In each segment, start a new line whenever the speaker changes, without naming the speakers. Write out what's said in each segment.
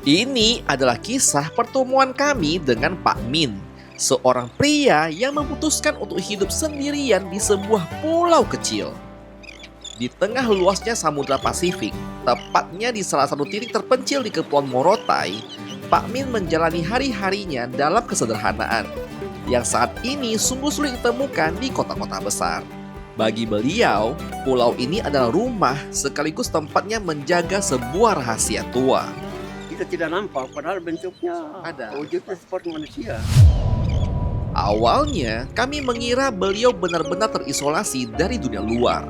Ini adalah kisah pertemuan kami dengan Pak Min, seorang pria yang memutuskan untuk hidup sendirian di sebuah pulau kecil. Di tengah luasnya Samudra Pasifik, tepatnya di salah satu titik terpencil di Kepulauan Morotai, Pak Min menjalani hari-harinya dalam kesederhanaan, yang saat ini sungguh sulit ditemukan di kota-kota besar. Bagi beliau, pulau ini adalah rumah sekaligus tempatnya menjaga sebuah rahasia tua.
Kita tidak nampak, padahal bentuknya
Ada.
wujudnya seperti manusia.
Awalnya, kami mengira beliau benar-benar terisolasi dari dunia luar.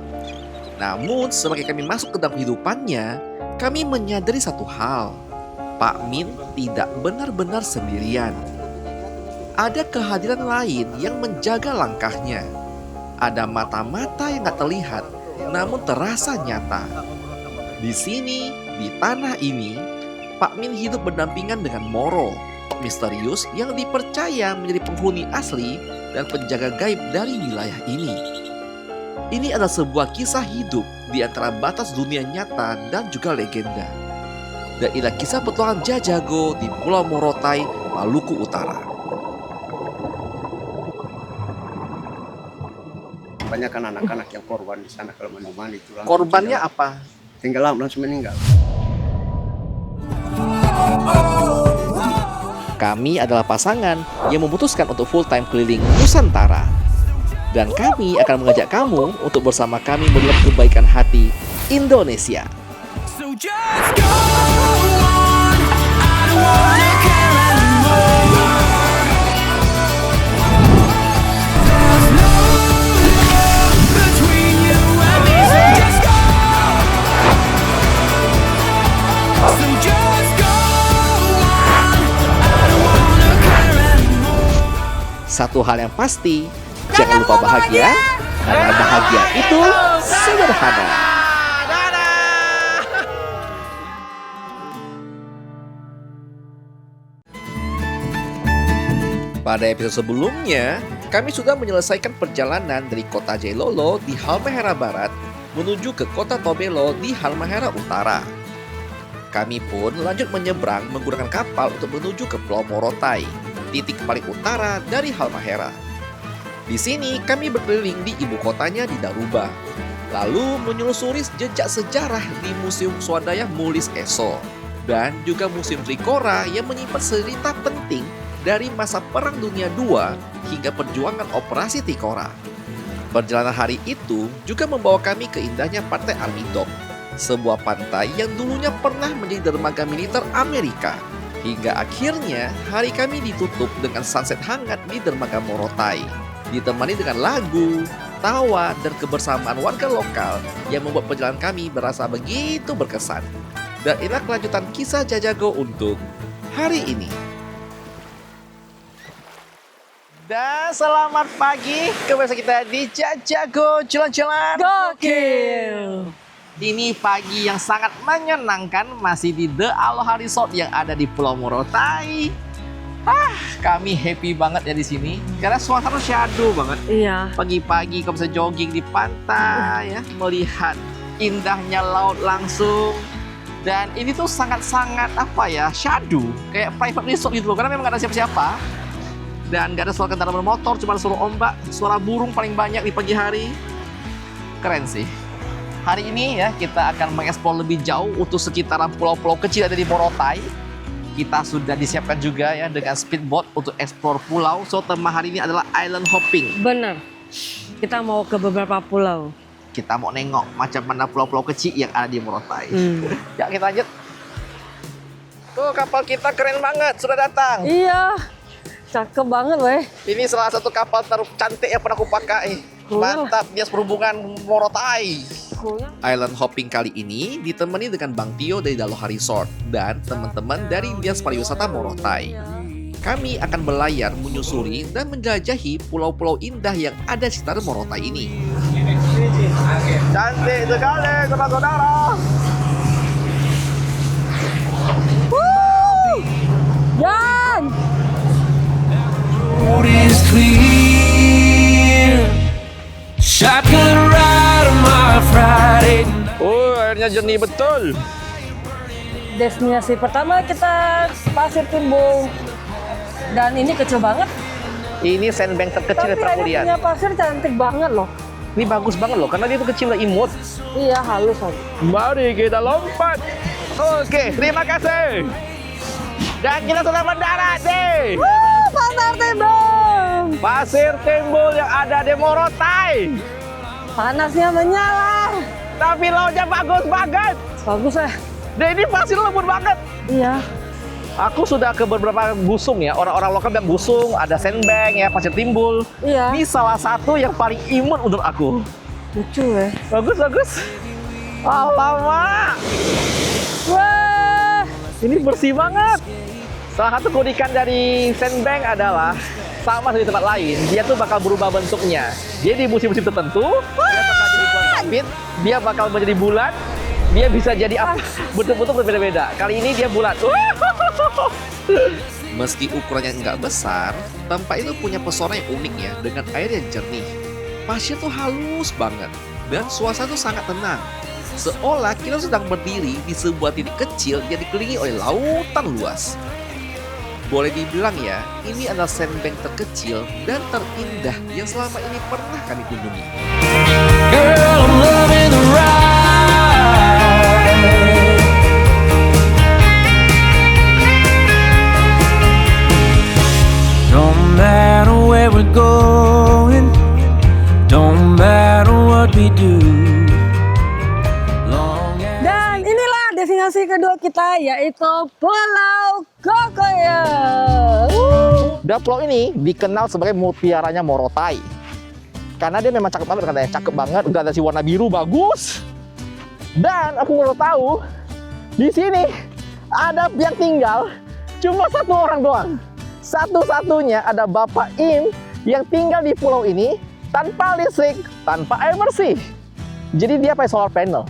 Namun, semakin kami masuk ke dalam kehidupannya, kami menyadari satu hal. Pak Min tidak benar-benar sendirian. Ada kehadiran lain yang menjaga langkahnya. Ada mata-mata yang tak terlihat, namun terasa nyata. Di sini, di tanah ini, Pak Min hidup berdampingan dengan Moro, misterius yang dipercaya menjadi penghuni asli dan penjaga gaib dari wilayah ini. Ini adalah sebuah kisah hidup di antara batas dunia nyata dan juga legenda. Dan inilah kisah petualangan Jajago di Pulau Morotai, Maluku Utara.
Banyak kan anak-anak yang korban di sana kalau mandi itu.
Korbannya apa?
Tenggelam langsung meninggal.
Kami adalah pasangan yang memutuskan untuk full time keliling Nusantara. Dan kami akan mengajak kamu untuk bersama kami melihat kebaikan hati Indonesia.
So just go on. I don't wanna care anymore. There's no love between you and me. So just go. So just go on. I don't wanna care anymore.
Satu hal yang pasti, jangan lupa bahagia, karena bahagia itu sederhana. Pada episode sebelumnya, kami sudah menyelesaikan perjalanan dari kota Jailolo di Halmahera Barat menuju ke kota Tobelo di Halmahera Utara. Kami pun lanjut menyeberang menggunakan kapal untuk menuju ke Pulau Morotai, titik paling utara dari Halmahera. Di sini kami berkeliling di ibu kotanya di Daruba, lalu menyelusuri jejak sejarah di Museum Swadaya Mulis Eso, dan juga Museum Trikora yang menyimpan cerita penting dari masa Perang Dunia II hingga perjuangan Operasi Trikora. Perjalanan hari itu juga membawa kami ke indahnya Pantai Armidok, sebuah pantai yang dulunya pernah menjadi dermaga militer Amerika. Hingga akhirnya hari kami ditutup dengan sunset hangat di dermaga Morotai, ditemani dengan lagu, tawa, dan kebersamaan warga lokal yang membuat perjalanan kami berasa begitu berkesan. Dan inilah kelanjutan kisah Jajago untuk hari ini. Dan selamat pagi kepada kita di Jajago Jalan-Jalan
Gokil.
Ini pagi yang sangat menyenangkan, masih di The Aloha Resort yang ada di Pulau Morotai. Kami happy banget ya di sini karena suasana syahdu banget.
Iya.
Pagi-pagi kamu bisa jogging di pantai ya, melihat indahnya laut langsung. Dan ini tuh sangat-sangat syahdu, kayak private resort gitu loh, karena memang gak ada siapa-siapa. Dan gak ada suara kendaraan bermotor, cuma suara ombak, suara burung paling banyak di pagi hari. Keren sih. Hari ini ya kita akan mengeksplor lebih jauh untuk sekitaran pulau-pulau kecil ada di Morotai. Kita sudah disiapkan juga ya dengan speedboat untuk eksplor pulau. So tema hari ini adalah island hopping.
Bener. Kita mau ke beberapa pulau.
Kita mau nengok macam mana pulau-pulau kecil yang ada di Morotai. Ya kita lanjut. Tuh kapal kita keren banget, sudah datang.
Iya. Cakep banget weh.
Ini salah satu kapal tercantik yang pernah aku pakai. Mantap, Dinas Perhubungan Morotai. Island hopping kali ini ditemani dengan Bang Tio dari Aloha Resort dan teman-teman dari Dinas Pariwisata Morotai. Kami akan berlayar, menyusuri, dan menjelajahi pulau-pulau indah yang ada di sekitar Morotai ini. Cantik sekali, saudara-saudara.
Jan!
Road is clear. Shotgun ride on my Friday night.
Oh, airnya jernih betul.
Destinasi pertama kita Pasir Timbul. Dan ini kecil banget.
Ini sandbank terkecil
Tapi
yang pernah aku
ini
lihat.
punya pasir cantik banget loh.
Ini bagus banget loh, karena dia tuh kecil dan imut.
Iya, halus kan.
Mari kita lompat. Oke, terima kasih. Dan kita sudah mendarat nih.
Pasir Timbul.
Pasir Timbul yang ada di Morotai.
Panasnya menyala.
Tapi lautnya bagus banget.
Bagus ya.
Dan ini pasir lembut banget.
Iya.
Aku sudah ke beberapa busung ya, orang-orang lokal bilang busung, ada sandbank ya, pasir timbul.
Iya.
Ini salah satu yang paling imut menurut aku.
Lucu ya.
Bagus, bagus. Alamak,
Wah.
ini bersih banget. Salah satu keunikan dari sandbank adalah sama seperti tempat lain, dia tuh bakal berubah bentuknya. Jadi di musim-musim tertentu, dia bakal jadi bulan sabit, dia bakal menjadi bulan, dia bisa jadi apa? Bentuk-bentuk berbeda-beda. Kali ini dia bulat. Meski ukurannya nggak besar, tempat itu punya pesona yang unik ya, dengan air yang jernih. Pasir tuh halus banget, dan suasana tuh sangat tenang. Seolah kita sedang berdiri di sebuah titik kecil yang dikelilingi oleh lautan luas. Boleh dibilang ya, ini adalah sandbank terkecil dan terindah yang selama ini pernah kami kunjungi.
Girl, I'm loving the ride. Don't matter where we're going, don't matter what we do. Long as
Dan inilah destinasi kedua kita, yaitu Pulau Kokoya.
Dan pulau ini dikenal sebagai mutiaranya Morotai. Karena dia memang cakep banget katanya, cakep banget, udah ada si warna biru bagus. Dan aku baru tahu di sini ada yang tinggal cuma satu orang doang. Satu-satunya ada Bapak Im yang tinggal di pulau ini tanpa listrik, tanpa air bersih. Jadi dia pakai solar panel.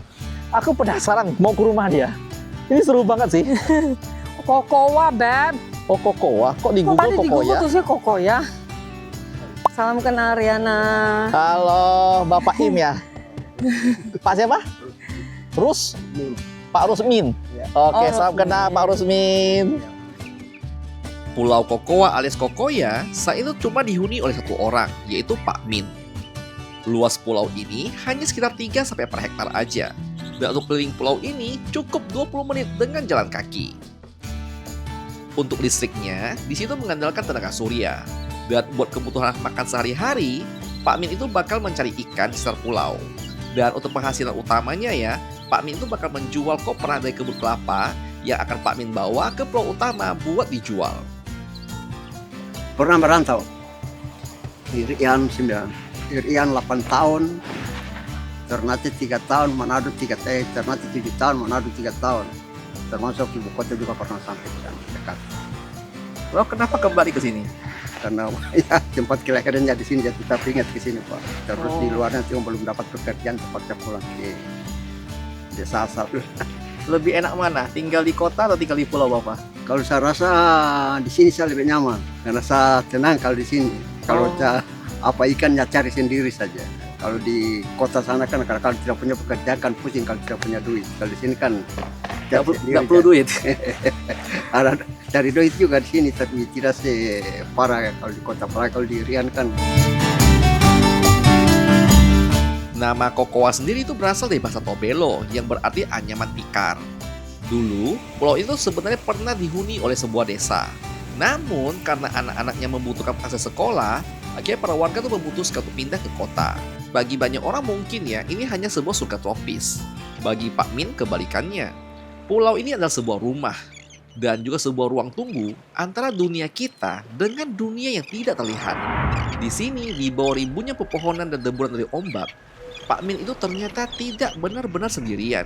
Aku penasaran mau ke rumah dia. Ini seru banget sih.
Kokowa, Beb.
Oh, Kokowa, kok di
Kok
Google
tadi di Google
Kokoya?
tulisnya Kokoya? Salam kenal Ariana.
Halo, Bapak Im ya. Pak siapa? Rus? Pak Rusmin. Oke,
Oh,
salam
Rusmin.
kenal Pak Rusmin. Pulau Kokowa alias Kokoya saat itu cuma dihuni oleh satu orang, yaitu Pak Min. Luas pulau ini hanya sekitar 3-4 hektar aja. Dan untuk keliling pulau ini cukup 20 menit dengan jalan kaki. Untuk listriknya, di situ mengandalkan tenaga surya. Dan buat kebutuhan makan sehari-hari, Pak Min itu bakal mencari ikan di sekitar pulau. Dan untuk penghasilan utamanya ya, Pak Min itu bakal menjual koperan dari kebun kelapa yang akan Pak Min bawa ke pulau utama buat dijual.
Pernah merantau. Irian 8 tahun, Ternate 3 tahun, Manado 3 tahun, Ternate 7 tahun, Manado 3 tahun. Termasuk ibu kota juga pernah sampai ke sana dekat.
Lo kenapa kembali ke sini?
Karena ya tempat kelahirannya di sini, jadi tetap ingat ke sini Pak. Terus di luarnya cuma belum dapat pekerjaan, terpaksa pulang ke desa asal.
Lebih enak mana? Tinggal di kota atau tinggal di pulau Bapak?
Kalau saya rasa di sini saya lebih nyaman, karena saya tenang kalau di sini. Kalau apa ikannya cari sendiri saja. Kalau di kota sana kan kalau tidak punya pekerjaan kan pusing kalau tidak punya duit. Kalau di sini kan
Nggak perlu duit.
Ada cari duit juga di sini, tapi tidak separah kalau di kota. Apalagi kalau di Rian kan.
Nama Kokowa sendiri itu berasal dari bahasa Tobelo yang berarti anyaman tikar. Dulu, pulau itu sebenarnya pernah dihuni oleh sebuah desa. Namun, karena anak-anaknya membutuhkan akses sekolah, akhirnya para warga tuh memutuskan untuk pindah ke kota. Bagi banyak orang mungkin ya, ini hanya sebuah surga tropis. Bagi Pak Min kebalikannya. Pulau ini adalah sebuah rumah dan juga sebuah ruang tunggu antara dunia kita dengan dunia yang tidak terlihat. Di sini, di bawah rimbunnya pepohonan dan deburan dari ombak, Pak Min itu ternyata tidak benar-benar sendirian.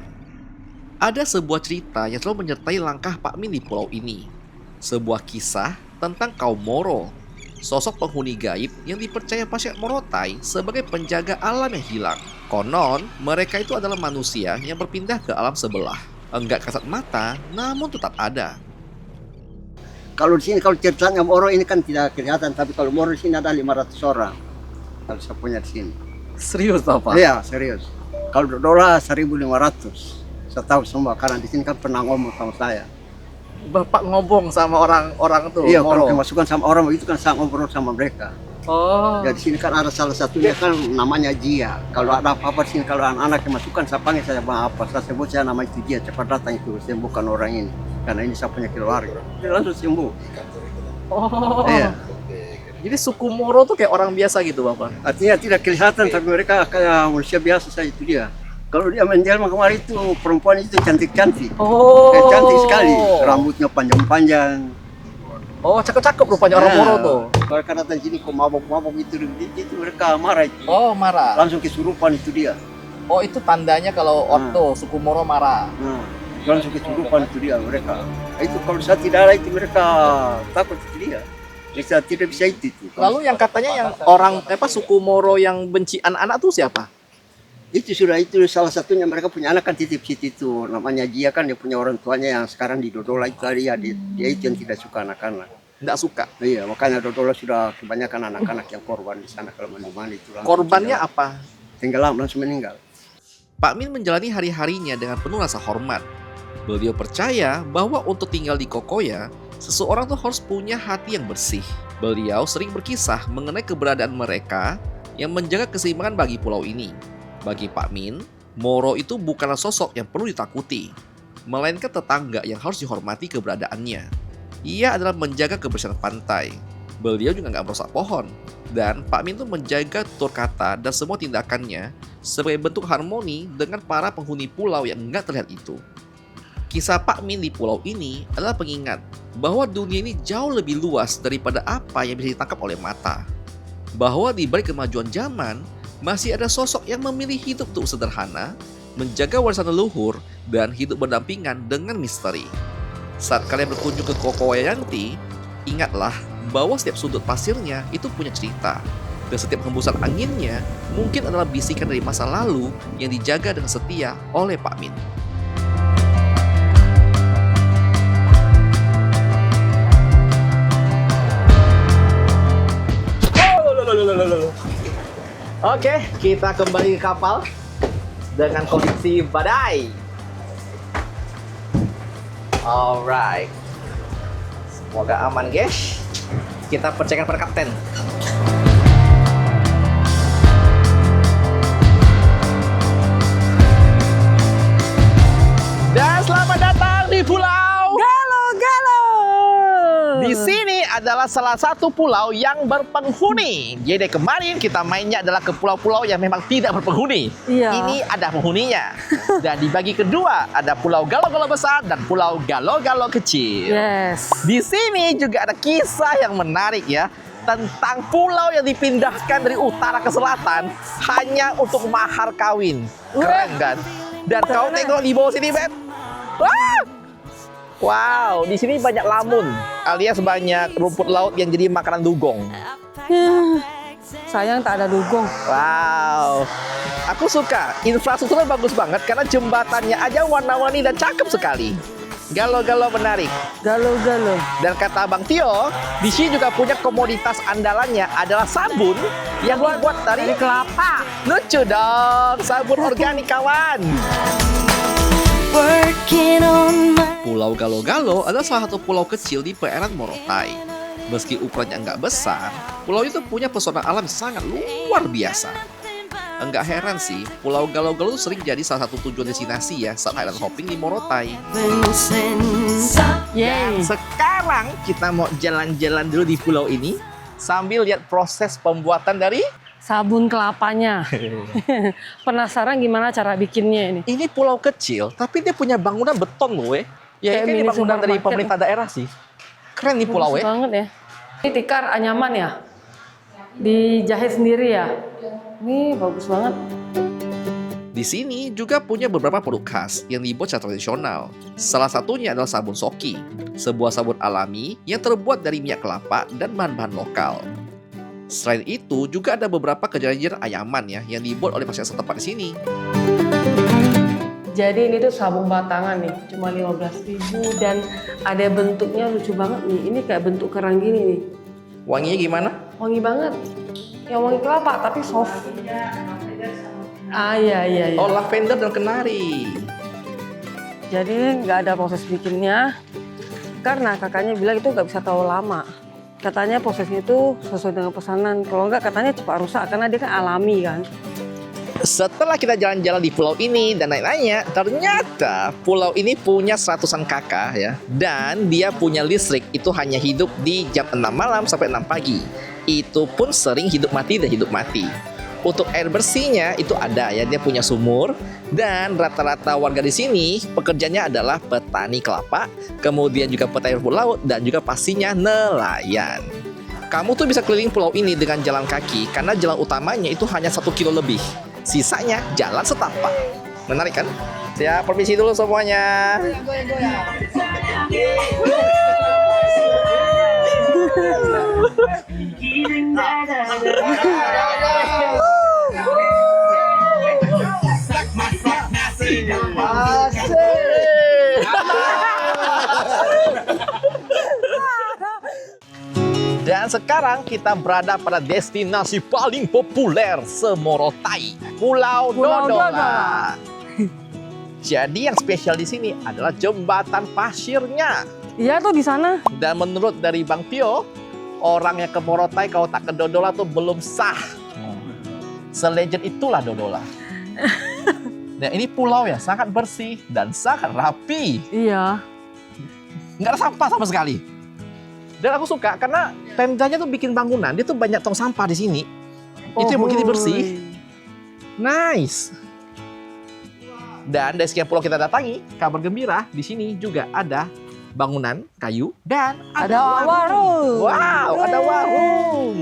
Ada sebuah cerita yang selalu menyertai langkah Pak Min di pulau ini. Sebuah kisah tentang kaum Moro, sosok penghuni gaib yang dipercaya masyarakat Morotai sebagai penjaga alam yang hilang. Konon, mereka itu adalah manusia yang berpindah ke alam sebelah. Enggak kasat mata, namun tetap ada.
Kalau di sini, kalau ceritanya Moro ini kan tidak kelihatan, tapi kalau Moro di sini ada 500 orang. Kalau saya punya di sini.
Serius Bapak?
Iya, serius. Kalau dolar 1.500. Saya tahu semua karena di sini kan pernah ngomong sama saya.
Bapak ngomong sama orang-orang tuh.
Iya, kalau
Moro.
kemasukan sama orang begitu kan saya ngobrol sama mereka.
Oh.
Ya di sini kan ada salah satunya kan namanya Jia. Kalau ada apa-apa di sini, kalau anak-anak kemasukan saya panggil, saya bang apa, saya sebut saya nama itu Jia, cepat datang itu sembuhkan orang ini. Karena ini saya punya keluarga. Dia langsung sembuh.
Oh.
Iya.
Jadi suku Moro tuh kayak orang biasa gitu, Bapak.
Artinya tidak kelihatan tapi mereka kayak manusia biasa saja itu dia. Kalau dia menjelma kemarin itu perempuan itu cantik-cantik.
Oh.
Cantik sekali. Rambutnya panjang-panjang.
Oh, cakep-cakep rupanya orang Moro tuh.
Kalau karena di sini kok mabok-mabok itu mereka marah itu.
Oh, marah.
Langsung kesurupan itu dia.
Oh, itu tandanya kalau Otto, suku Moro marah.
Nah, langsung kesurupan itu dia mereka. Itu kalau saya tidak ada itu mereka takut itu dia. Bisa tidak bisa itu.
Lalu yang katanya yang orang suku Moro yang benci anak-anak tuh siapa?
Itu sudah itu salah satunya mereka punya anak kan titip situ itu namanya Jia kan dia punya orang tuanya yang sekarang di Dodola itu dia itu yang tidak suka anak-anak.
Nggak suka.
Iya makanya Dodola sudah kebanyakan anak-anak yang korban di sana kalau mandi itu.
Korbannya apa?
Tenggelam langsung meninggal.
Pak Min menjalani hari-harinya dengan penuh rasa hormat. Beliau percaya bahwa untuk tinggal di Kokoya, seseorang tuh harus punya hati yang bersih. Beliau sering berkisah mengenai keberadaan mereka yang menjaga keseimbangan bagi pulau ini. Bagi Pak Min, Moro itu bukanlah sosok yang perlu ditakuti, melainkan tetangga yang harus dihormati keberadaannya. Ia adalah menjaga kebersihan pantai. Beliau juga nggak merusak pohon. Dan Pak Min tuh menjaga tutur kata dan semua tindakannya sebagai bentuk harmoni dengan para penghuni pulau yang nggak terlihat itu. Kisah Pak Min di pulau ini adalah pengingat bahwa dunia ini jauh lebih luas daripada apa yang bisa ditangkap oleh mata. Bahwa di balik kemajuan zaman, masih ada sosok yang memilih hidup untuk sederhana, menjaga warisan leluhur, dan hidup berdampingan dengan misteri. Saat kalian berkunjung ke Kokoya Yanti, ingatlah bahwa setiap sudut pasirnya itu punya cerita. Dan setiap hembusan anginnya mungkin adalah bisikan dari masa lalu yang dijaga dengan setia oleh Pak Min. Oke, kita kembali ke kapal dengan kondisi badai. Alright. Semoga aman, guys. Kita percayakan pada kapten. Dan selamat datang di Pulau
Galo.
Di sini adalah salah satu pulau yang berpenghuni. Jadi kemarin kita mainnya adalah ke pulau-pulau yang memang tidak berpenghuni.
Iya.
Ini ada penghuninya. Dan dibagi kedua ada Pulau Galo-Galo besar dan Pulau Galo-Galo kecil.
Yes.
Di sini juga ada kisah yang menarik ya tentang pulau yang dipindahkan dari utara ke selatan hanya untuk mahar kawin. Keren kan? Dan kau tengok di bawah sini, Beb. Wah! Wow, di sini banyak lamun, alias banyak rumput laut yang jadi makanan dugong.
Sayang tak ada dugong.
Wow, aku suka. Infrastrukturnya bagus banget karena jembatannya aja warna-warni dan cakep sekali. Galo-galo menarik.
Galo.
Dan kata Bang Tio, di sini juga punya komoditas andalannya adalah sabun yang dibuat dari
kelapa.
lucu dong, sabun organik kawan.
Working on my
Pulau Galo-Galo adalah salah satu pulau kecil di perairan Morotai. Meski ukurannya nggak besar, pulau itu punya pesona alam sangat luar biasa. Enggak heran sih, Pulau Galo-Galo sering jadi salah satu tujuan destinasi ya saat island hopping di Morotai.
since
Yeay.
Sekarang kita mau jalan-jalan dulu di pulau ini sambil lihat proses pembuatan dari
Sabun kelapanya. Penasaran gimana cara bikinnya ini?
ini pulau kecil, tapi dia punya bangunan beton loh, ya. Ya,
Kayak
ini
mini
bangunan dari
supermarket.
pemerintah daerah sih. Keren nih pulau,
Bagus
ya.
banget ya. Ini tikar anyaman ya? Dijahit sendiri ya? Ini bagus banget.
Di sini juga punya beberapa produk khas yang dibuat secara tradisional. Salah satunya adalah sabun soki, sebuah sabun alami yang terbuat dari minyak kelapa dan bahan-bahan lokal. Selain itu, juga ada beberapa kerajinan ayaman ya yang dibuat oleh masyarakat setempat di sini.
Jadi ini tuh sabun batangan nih, cuma 15.000 dan ada bentuknya lucu banget nih. Ini kayak bentuk kerang gini nih.
Wanginya gimana?
Wangi banget. Yang wangi kelapa tapi soft. Ah iya.
Oh, lavender dan kenari.
Jadi nggak ada proses bikinnya karena kakaknya bilang itu nggak bisa terlalu lama. Katanya prosesnya itu sesuai dengan pesanan. Kalau nggak katanya cepat rusak karena dia kan alami kan.
Setelah kita jalan-jalan di pulau ini dan nanya-nanya, ternyata pulau ini punya seratusan kakak ya. Dan dia punya listrik itu hanya hidup di jam 6 malam sampai 6 pagi. Itu pun sering hidup mati dan hidup mati. Untuk air bersihnya itu ada ya, dia punya sumur. Dan rata-rata warga di sini pekerjanya adalah petani kelapa, kemudian juga petani rumput laut, dan juga pastinya nelayan. Kamu tuh bisa keliling pulau ini dengan jalan kaki karena jalan utamanya itu hanya 1 kilo lebih. Sisanya jalan setapak. Menarik kan? Saya permisi dulu semuanya. Dan sekarang kita berada pada destinasi paling populer se-Morotai, Pulau Dodola. Jadi yang spesial di sini adalah jembatan pasirnya.
Iya tuh di sana.
Dan menurut dari Bang Pio, orang yang ke Morotai kalau tak ke Dodola tuh belum sah. Se-legend itulah Dodola. Nah ini pulau ya sangat bersih dan sangat rapi.
Iya.
Nggak ada sampah sama sekali. Dan aku suka karena tendanya tuh bikin bangunan, dia tuh banyak tong sampah di sini. Itu yang bikin bersih. Nice. Dan dari sekian pulau kita datangi, kabar gembira di sini juga ada bangunan kayu dan
Ada warung.
Wow, ada warung.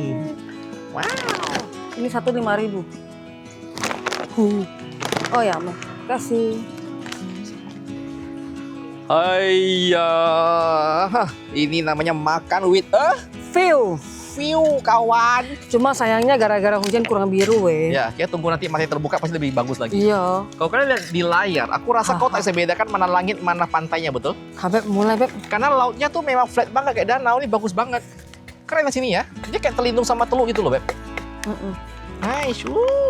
Wow.
Ini 5.000. Oh ya, makasih.
Iya, ini namanya makan with a
View.
view, kawan.
Cuma sayangnya gara-gara hujan kurang biru weh.
Ya, kita tunggu nanti matanya terbuka pasti lebih bagus lagi.
Iya.
Kalau kalian lihat di layar, aku rasa kau tak bisa bedakan mana langit, mana pantainya, betul?
Beb, mulai Beb.
Karena lautnya tuh memang flat banget kayak danau, ini bagus banget. Keren di sini ya. Dia kayak terlindung sama teluk gitu loh, Beb. Nice,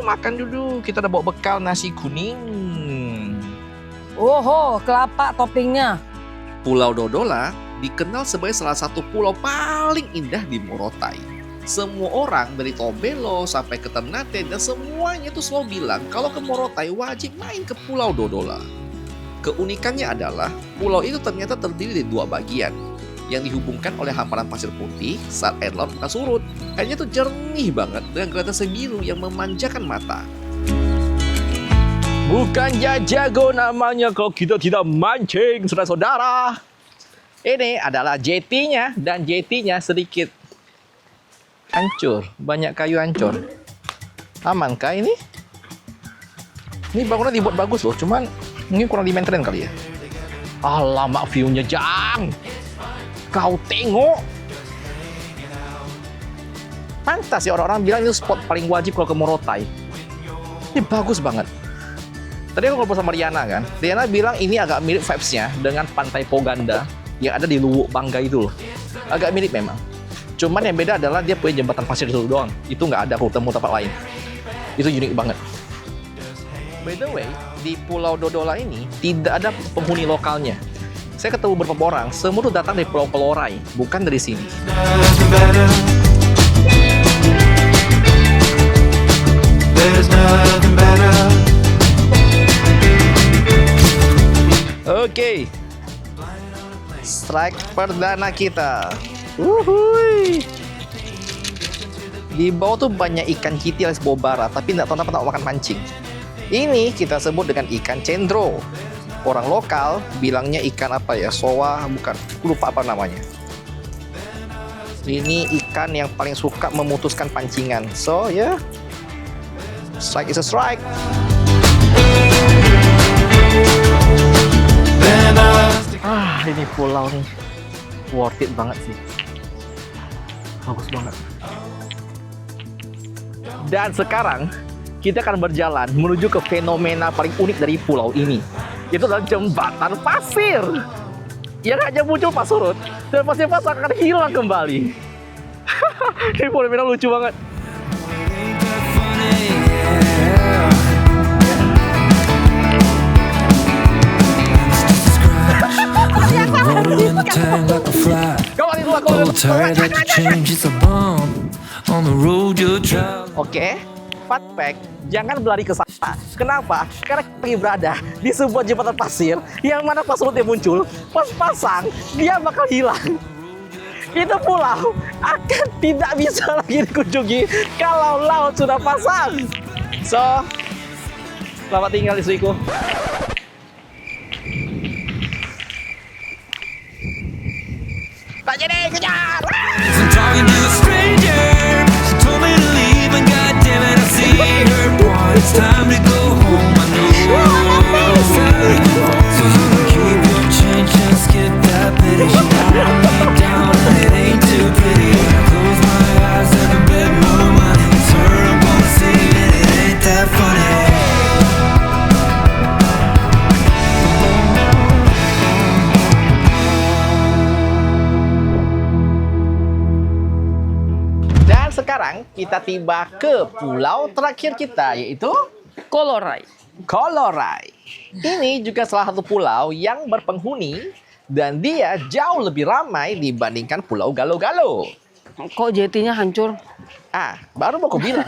makan dulu. Kita udah bawa bekal nasi kuning.
Oho, kelapa toppingnya.
Pulau Dodola dikenal sebagai salah satu pulau paling indah di Morotai. Semua orang dari Tobelo sampai ke Ternate dan semuanya tuh selalu bilang kalau ke Morotai wajib main ke Pulau Dodola. Keunikannya adalah pulau itu ternyata terdiri dari 2 bagian yang dihubungkan oleh hamparan pasir putih saat air laut bukan surut. Airnya tuh jernih banget dengan gradasi biru yang memanjakan mata. Bukan jago namanya kalau kita tidak mancing, saudara-saudara. Ini adalah jetinya dan jetinya sedikit hancur, banyak kayu hancur. Amankah ini? Ini bangunan dibuat bagus loh, cuman mungkin kurang di-maintain kali ya. Alamak view-nya Jang. Kau tengok. Pantas ya orang-orang bilang itu spot paling wajib kalau ke Morotai. Ini bagus banget. Tadi aku ngobrol sama Riana kan, Riana bilang ini agak mirip vibes-nya dengan Pantai Poganda yang ada di Luwuk Bangga itu loh. Agak mirip memang. Cuman yang beda adalah dia punya jembatan pasir dulu doang. Itu nggak ada aku temu tempat lain. Itu unik banget. By the way, di Pulau Dodola ini tidak ada penghuni lokalnya. Saya ketemu beberapa orang, semua tuh datang dari Pulau Pelorai, bukan dari sini.
Nothing better. There's nothing better.
Oke, strike perdana kita. Wuhui. Di bawah tuh banyak ikan citi alias bobara, tapi nggak tahu kenapa makan mancing. Ini kita sebut dengan ikan cendro. Orang lokal bilangnya ikan apa ya? Soa, bukan? Aku lupa apa namanya. Ini ikan yang paling suka memutuskan pancingan. So ya, strike is a strike. Ini pulau nih worth it banget sih, bagus banget. Dan sekarang kita akan berjalan menuju ke fenomena paling unik dari pulau ini. Itu adalah jembatan pasir yang hanya muncul pas surut dan pasir pas akan hilang kembali. Ini fenomena lucu banget.
the tank like a fly.
Go on, go
Hold tight that the change is a bomb on the road you're traveling.
Oke, fun fact, jangan berlari ke sana. Kenapa? Karena kita lagi berada di sebuah jembatan pasir yang mana pas lautnya muncul, pas pasang, dia bakal hilang. Itu pulau akan tidak bisa lagi dikunjungi kalau laut sudah pasang. So, selamat tinggal istriku. Tak jadi, kejar!
I'm talking to a stranger. She told me to leave, and goddamn it, I see her point. It's time to go home. I know. It's time to go home. So you can keep your change, just get that pity. She wore me down, and it ain't too pretty. I close my eyes and I bet more money. It's her I'm gonna see, and it ain't that funny.
Dan sekarang kita tiba ke pulau terakhir kita, yaitu
Kolorai.
Kolorai. Ini juga salah satu pulau yang berpenghuni dan dia jauh lebih ramai dibandingkan pulau Galo-Galo.
Kok jetinya hancur?
Baru mau aku bilang.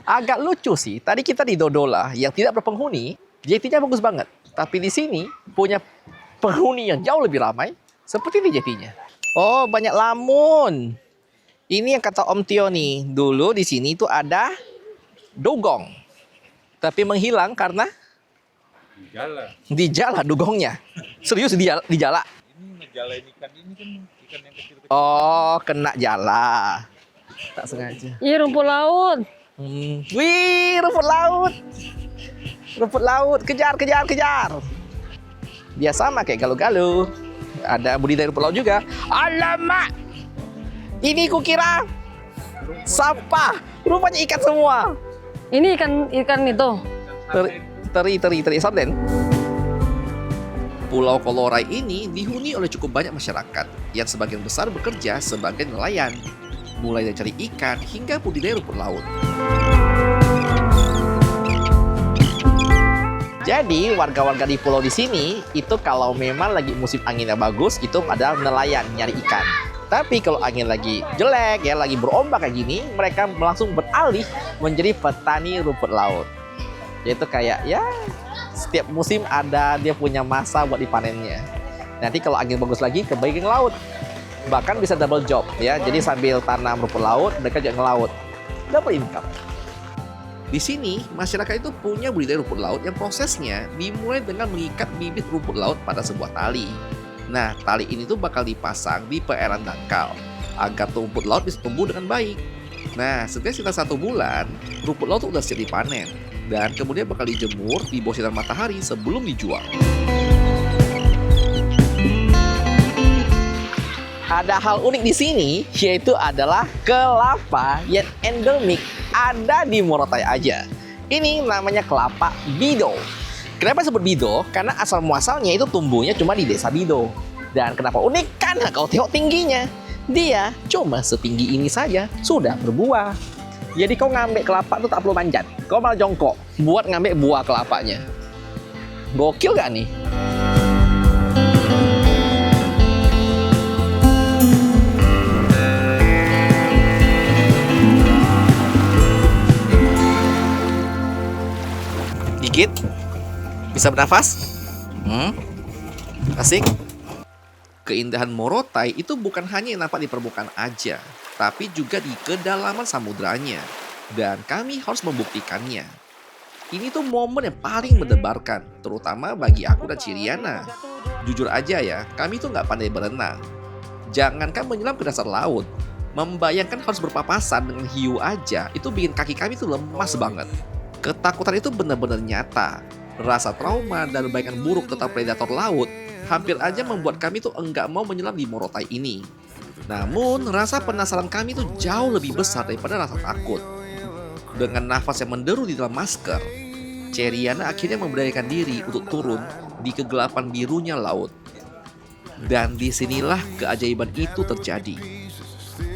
Agak lucu sih. Tadi kita di Dodola yang tidak berpenghuni, jetinya bagus banget. Tapi di sini punya penghuni yang jauh lebih ramai, seperti di jetinya. Oh, banyak lamun. Ini yang kata Om Tio nih. Dulu di sini tuh ada dugong. Tapi menghilang karena dijala dugongnya. Serius dijala.
Ini ngejalain ikan ini kan ikan yang kecil-kecil.
Oh, kena jala. Tak sengaja.
Iya, rumput laut.
Wih, rumput laut. Rumput laut, kejar. Dia sama kayak Galo-Galo. Ada budidaya rumput laut juga. Alamak. Ini kukira sampah. Rupanya ikan semua.
Ini ikan itu.
Teri sarden. Pulau Kolorai ini dihuni oleh cukup banyak masyarakat yang sebagian besar bekerja sebagai nelayan, mulai dari cari ikan hingga budidaya rumput laut. Jadi warga-warga di pulau di sini itu kalau memang lagi musim anginnya bagus itu adalah nelayan nyari ikan. Tapi kalau angin lagi jelek ya lagi berombak kayak gini, mereka langsung beralih menjadi petani rumput laut. Yaitu kayak ya setiap musim ada dia punya masa buat dipanennya. Nanti kalau angin bagus lagi ke bagian laut. Bahkan bisa double job ya. Jadi sambil tanam rumput laut, mereka juga ngelaut. Double income. Di sini masyarakat itu punya budidaya rumput laut yang prosesnya dimulai dengan mengikat bibit rumput laut pada sebuah tali. Nah, tali ini tuh bakal dipasang di perairan dangkal agar rumput laut bisa tumbuh dengan baik. Nah, setelah 1 bulan, rumput laut tuh udah siap dipanen dan kemudian bakal dijemur di bawah sinar matahari sebelum dijual. Ada hal unik di sini, yaitu adalah kelapa yang endemik ada di Morotai aja. Ini namanya kelapa Bido. Kenapa disebut Bido? Karena asal muasalnya itu tumbuhnya cuma di desa Bido. Dan kenapa unik? Karena kalau tengok tingginya, dia cuma setinggi ini saja sudah berbuah. Jadi kau ngambil kelapa tuh tak perlu manjat. Kau malah jongkok buat ngambil buah kelapanya. Gokil gak nih? Gigit? Bisa bernafas? Asik? Keindahan Morotai itu bukan hanya yang nampak di permukaan aja, tapi juga di kedalaman samudranya. Dan kami harus membuktikannya. Ini tuh momen yang paling mendebarkan, terutama bagi aku dan Ciriana. Jujur aja ya, kami tuh nggak pandai berenang. Jangankan menyelam ke dasar laut, membayangkan harus berpapasan dengan hiu aja, itu bikin kaki kami tuh lemas banget. Ketakutan itu benar-benar nyata. Rasa trauma dan bayangan buruk tentang predator laut hampir aja membuat kami tuh enggak mau menyelam di Morotai ini. Namun, rasa penasaran kami tuh jauh lebih besar daripada rasa takut. Dengan nafas yang menderu di dalam masker, Ceriana akhirnya memberanikan diri untuk turun di kegelapan birunya laut. Dan disinilah keajaiban itu terjadi.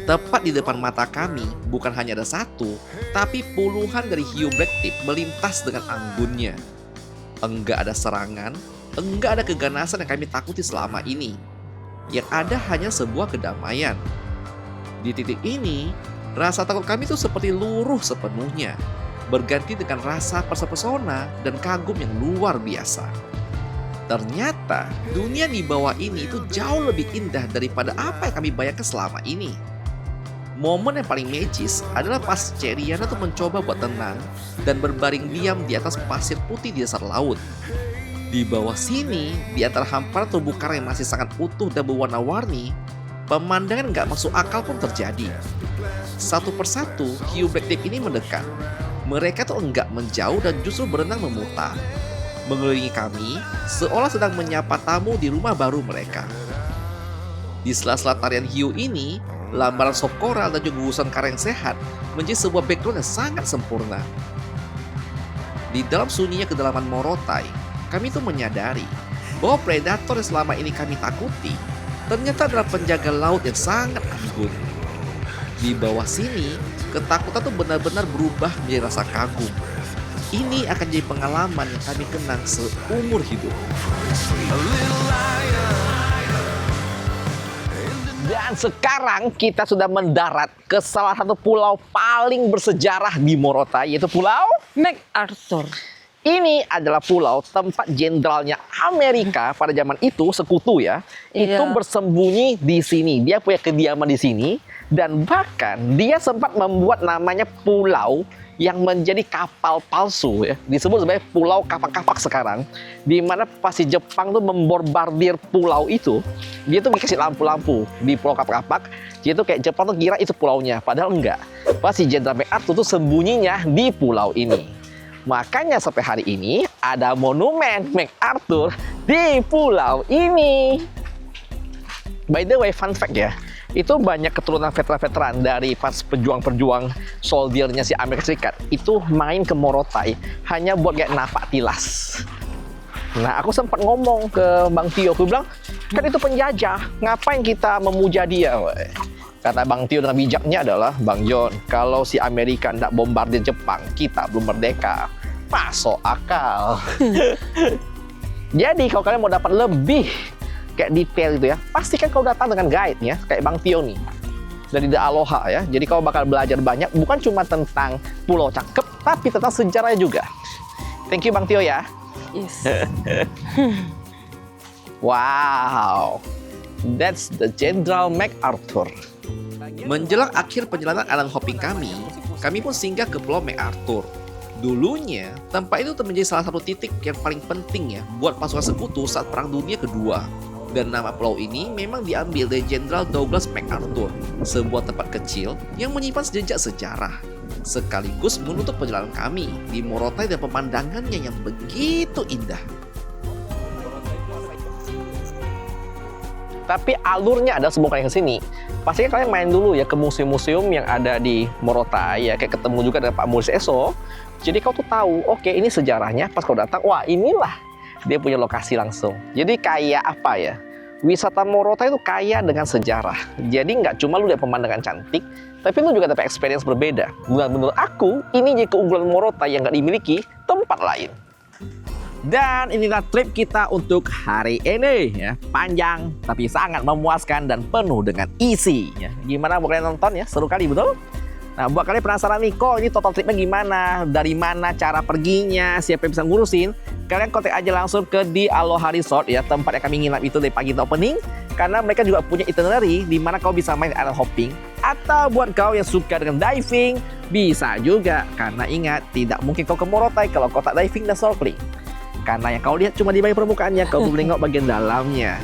Tepat di depan mata kami, bukan hanya ada satu, tapi puluhan dari hiu black tip melintas dengan anggunnya. Enggak ada serangan, enggak ada keganasan yang kami takuti selama ini. yang ada hanya sebuah kedamaian. Di titik ini, rasa takut kami itu seperti luruh sepenuhnya, berganti dengan rasa terpesona dan kagum yang luar biasa. Ternyata dunia di bawah ini itu jauh lebih indah daripada apa yang kami bayangkan selama ini. Momen yang paling magis adalah pas Ceriana tuh mencoba buat tenang dan berbaring diam di atas pasir putih di dasar laut. Di bawah sini, di antara hamparan terumbu karang yang masih sangat utuh dan berwarna-warni, pemandangan nggak masuk akal pun terjadi. Satu persatu, hiu black tip ini mendekat. Mereka tuh enggak menjauh dan justru berenang memutar, mengelilingi kami, seolah sedang menyapa tamu di rumah baru mereka. Di sela-sela tarian hiu ini, lambaran sop koral dan juga gugusan karang yang sehat menjadi sebuah background yang sangat sempurna. Di dalam sunyinya kedalaman Morotai, kami tuh menyadari bahwa predator yang selama ini kami takuti ternyata adalah penjaga laut yang sangat anggun. Di bawah sini, ketakutan tuh benar-benar berubah menjadi rasa kagum. Ini akan jadi pengalaman yang kami kenang seumur hidup. Dan sekarang kita sudah mendarat ke salah satu pulau paling bersejarah di Morotai, yaitu Pulau
MacArthur.
Ini adalah pulau tempat jenderalnya Amerika pada zaman itu, sekutu ya,
Iya.
itu bersembunyi di sini. Dia punya kediaman di sini dan bahkan dia sempat membuat namanya pulau yang menjadi kapal palsu ya, disebut sebagai Pulau Kapak-Kapak sekarang, di mana pasti Jepang tuh membombardir pulau itu, dia tuh dikasih lampu-lampu di Pulau Kapak-Kapak, jadi tuh kayak Jepang tuh kira itu pulaunya, padahal enggak. Pasti Jenderal MacArthur tuh sembunyinya di pulau ini. Makanya sampai hari ini ada monumen MacArthur di pulau ini. By the way, fun fact ya, itu banyak keturunan veteran-veteran dari pas pejuang-pejuang soldiernya si Amerika Serikat itu main ke Morotai hanya buat kayak napak tilas. Nah, aku sempat ngomong ke Bang Tio, aku bilang, kan itu penjajah, ngapain kita memuja dia? Woy? Kata Bang Tio dengan bijaknya adalah, Bang John, kalau si Amerika ndak bombardir Jepang, kita belum merdeka. Masuk akal. Jadi kalau kalian mau dapat lebih kayak detail itu ya, pastikan kau datang dengan guide ya, kayak Bang Tio nih. Dari The Aloha ya. Jadi kau bakal belajar banyak, bukan cuma tentang pulau cakep, tapi tentang sejarahnya juga. Thank you Bang Tio ya.
Yes.
Wow. That's the Jenderal MacArthur. Menjelang akhir perjalanan island hopping kami pun singgah ke Pulau MacArthur. Dulunya, tempat itu menjadi salah satu titik yang paling penting ya buat pasukan sekutu saat Perang Dunia Kedua. Dan nama pulau ini memang diambil dari Jenderal Douglas MacArthur, sebuah tempat kecil yang menyimpan jejak sejarah, sekaligus menutup perjalanan kami di Morotai dan pemandangannya yang begitu indah. Tapi alurnya ada sebelum kalian kesini, pastinya kalian main dulu ya ke museum-museum yang ada di Morotai ya, kayak ketemu juga dengan Pak Mulis Eso. Jadi kau tuh tahu, oke ini sejarahnya, pas kau datang, wah inilah dia punya lokasi langsung. Jadi kayak apa ya, wisata Morotai itu kaya dengan sejarah. Jadi nggak cuma lu lihat pemandangan cantik, tapi lu juga dapat experience berbeda. Menurut aku, ini jadi keunggulan Morotai yang nggak dimiliki tempat lain. Dan inilah trip kita untuk hari ini ya, panjang tapi sangat memuaskan dan penuh dengan isi ya. Gimana buat kalian nonton ya, seru kali betul? Nah buat kalian penasaran nih, kok ini total tripnya gimana, dari mana cara perginya, siapa yang bisa ngurusin, kalian kontak aja langsung ke The Aloha Resort ya, tempat yang kami nginap itu dari pagi ke opening, karena mereka juga punya itinerary di mana kau bisa main island hopping. Atau buat kau yang suka dengan diving, bisa juga, karena ingat tidak mungkin kau ke Morotai kalau kau tak diving dan snorkeling. Karena yang kau lihat cuma di bagian permukaannya, kau belum nengok bagian dalamnya.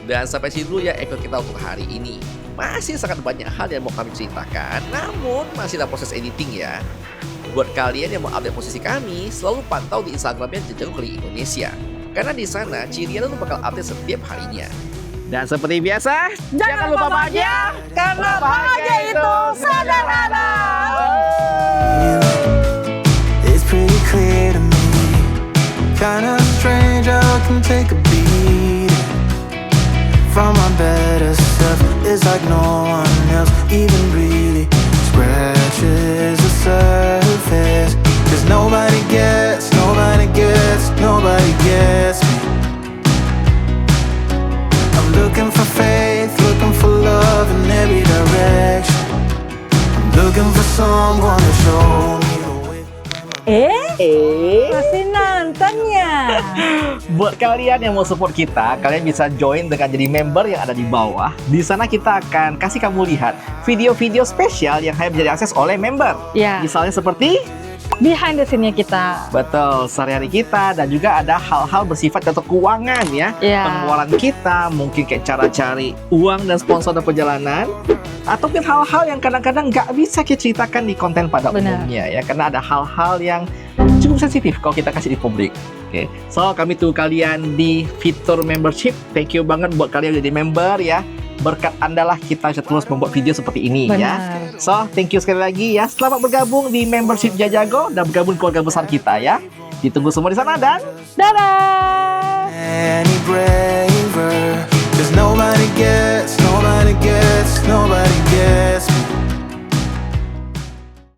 Dan sampai sini dulu ya episode kita untuk hari ini. Masih sangat banyak hal yang mau kami ceritakan, namun masih ada proses editing ya. Buat kalian yang mau update posisi kami, selalu pantau di Instagramnya Jejago Keliling Indonesia. Karena di sana Ciriana tuh bakal update setiap harinya. Dan seperti biasa, jangan lupa bahagia, karena bahagia itu sederhana.
It's pretty clear to me, kinda strange how I can take a beat from my better self. It's like no one else even really scratches the surface. 'Cause nobody gets, nobody
penontonnya.
Buat kalian yang mau support kita, kalian bisa join dengan jadi member yang ada di bawah. Di sana kita akan kasih kamu lihat video-video spesial yang hanya bisa diakses oleh member.
Ya,
Misalnya seperti
behind the scene-nya kita.
betul sehari-hari kita, dan juga ada hal-hal bersifat contoh keuangan ya.
Ya.
Pengeluaran kita, mungkin kayak cara cari uang dan sponsor dan perjalanan, ataupun hal-hal yang kadang-kadang nggak bisa kita ceritakan di konten pada
Benar.
umumnya ya, karena ada hal-hal yang cukup sensitif kalau kita kasih di publik. Oke, so kami tunggu kalian di fitur membership. Thank you banget buat kalian yang jadi member ya. Berkat Anda lah kita bisa terus membuat video seperti ini ya.
Benar.
So, thank you sekali lagi ya. Selamat bergabung di membership Jajago dan bergabung keluarga besar kita ya. Ditunggu semua di sana dan
Dadah!
Any braver, 'cause nobody gets